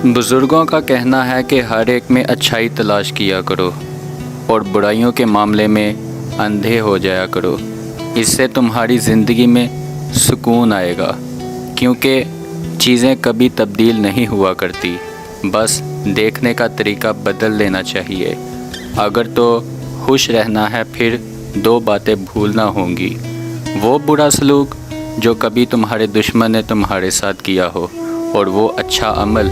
बुज़ुर्गों का कहना है कि हर एक में अच्छाई तलाश किया करो और बुराइयों के मामले में अंधे हो जाया करो। इससे तुम्हारी ज़िंदगी में सुकून आएगा, क्योंकि चीज़ें कभी तब्दील नहीं हुआ करती, बस देखने का तरीका बदल लेना चाहिए। अगर तो खुश रहना है फिर दो बातें भूलना होंगी। वो बुरा सलूक जो कभी तुम्हारे दुश्मन ने तुम्हारे साथ किया हो, और वो अच्छा अमल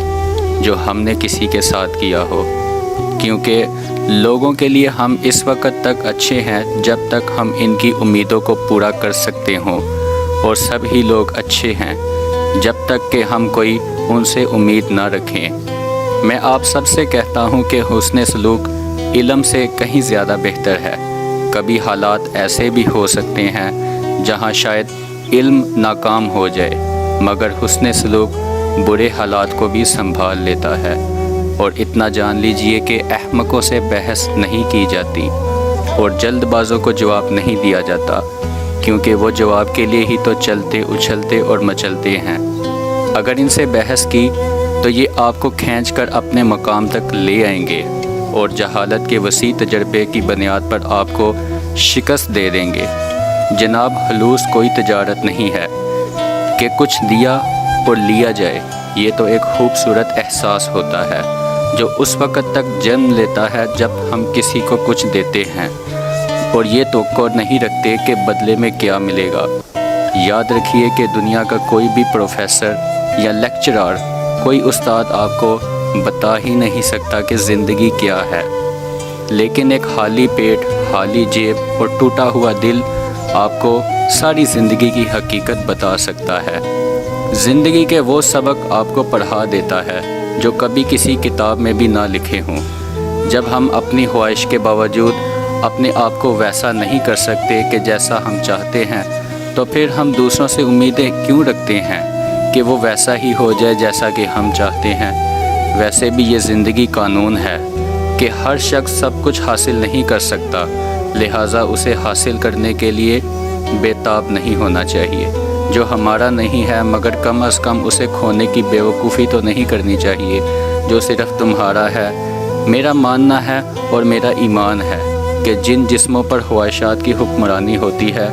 जो हमने किसी के साथ किया हो। क्योंकि लोगों के लिए हम इस वक्त तक अच्छे हैं जब तक हम इनकी उम्मीदों को पूरा कर सकते हों, और सभी लोग अच्छे हैं जब तक कि हम कोई उनसे उम्मीद ना रखें। मैं आप सबसे कहता हूं कि हुस्न सलूक इल्म से कहीं ज़्यादा बेहतर है। कभी हालात ऐसे भी हो सकते हैं जहां शायद इल्म नाकाम हो जाए, मगर हुस्न सलूक बुरे हालात को भी संभाल लेता है। और इतना जान लीजिए कि अहमकों से बहस नहीं की जाती और जल्दबाजों को जवाब नहीं दिया जाता, क्योंकि वो जवाब के लिए ही तो चलते उछलते और मचलते हैं। अगर इनसे बहस की तो ये आपको खींचकर अपने मकाम तक ले आएंगे और जहालत के वसी तजर्बे की बुनियाद पर आपको शिकस्त दे देंगे। जनाब, हलूस कोई तजारत नहीं है कि कुछ दिया और लिया जाए। ये तो एक खूबसूरत एहसास होता है जो उस वक़्त तक जन्म लेता है जब हम किसी को कुछ देते हैं और ये तवक्को नहीं रखते कि बदले में क्या मिलेगा। याद रखिए कि दुनिया का कोई भी प्रोफेसर या लेक्चरर, कोई उस्ताद आपको बता ही नहीं सकता कि ज़िंदगी क्या है, लेकिन एक खाली पेट, खाली जेब और टूटा हुआ दिल आपको सारी ज़िंदगी की हकीकत बता सकता है। ज़िंदगी के वो सबक आपको पढ़ा देता है जो कभी किसी किताब में भी ना लिखे हों। जब हम अपनी ख्वाहिश के बावजूद अपने आप को वैसा नहीं कर सकते कि जैसा हम चाहते हैं, तो फिर हम दूसरों से उम्मीदें क्यों रखते हैं कि वो वैसा ही हो जाए जैसा कि हम चाहते हैं। वैसे भी ये ज़िंदगी कानून है कि हर शख्स सब कुछ हासिल नहीं कर सकता, लिहाजा उसे हासिल करने के लिए बेताब नहीं होना चाहिए। जो हमारा नहीं है मगर कम अज़ कम उसे खोने की बेवकूफ़ी तो नहीं करनी चाहिए जो सिर्फ़ तुम्हारा है। मेरा मानना है और मेरा ईमान है कि जिन जिस्मों पर ख्वाहिशात की हुक्मरानी होती है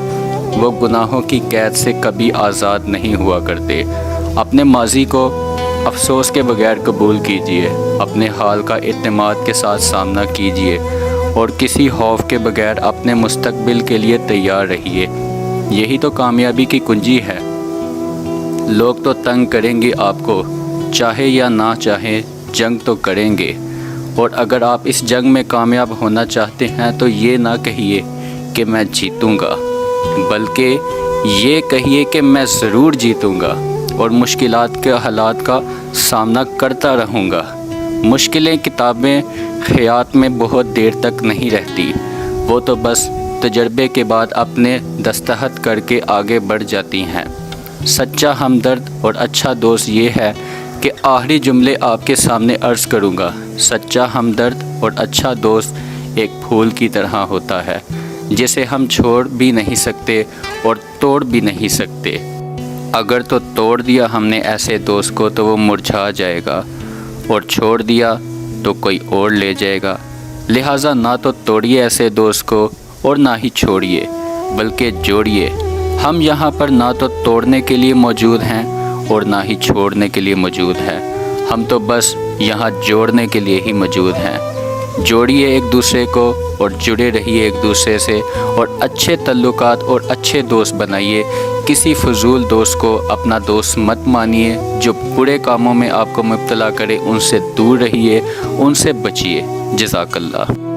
वो गुनाहों की कैद से कभी आज़ाद नहीं हुआ करते। अपने माजी को अफसोस के बगैर कबूल कीजिए, अपने हाल का इत्मीनान के साथ सामना कीजिए और किसी खौफ के बगैर अपने मुस्तकबिल के लिए तैयार रहिए। यही तो कामयाबी की कुंजी है। लोग तो तंग करेंगे आपको, चाहे या ना चाहे जंग तो करेंगे। और अगर आप इस जंग में कामयाब होना चाहते हैं तो ये ना कहिए कि मैं जीतूंगा, बल्कि ये कहिए कि मैं ज़रूर जीतूंगा और मुश्किलात के हालात का सामना करता रहूंगा। मुश्किलें किताबें ख़यात में बहुत देर तक नहीं रहती, वो तो बस तजर्बे के बाद अपने दस्तखत करके आगे बढ़ जाती हैं। सच्चा हमदर्द और अच्छा दोस्त ये है कि आखिरी जुमले आपके सामने अर्ज़ करूँगा। सच्चा हमदर्द और अच्छा दोस्त एक फूल की तरह होता है जिसे हम छोड़ भी नहीं सकते और तोड़ भी नहीं सकते। अगर तो तोड़ दिया हमने ऐसे दोस्त को तो वो मुरझा जाएगा, और छोड़ दिया तो कोई और ले जाएगा। लिहाजा ना तो तोड़िए ऐसे दोस्त को और ना ही छोड़िए, बल्कि जोड़िए। हम यहाँ पर ना तो तोड़ने के लिए मौजूद हैं और ना ही छोड़ने के लिए मौजूद हैं। हम तो बस यहाँ जोड़ने के लिए ही मौजूद हैं। जोड़िए एक दूसरे को और जुड़े रहिए एक दूसरे से, और अच्छे तल्लुकात और अच्छे दोस्त बनाइए। किसी फजूल दोस्त को अपना दोस्त मत मानिए। जो बुरे कामों में आपको मुब्तला करे उनसे दूर रहिए, उनसे बचिए। जज़ाकल्लाह।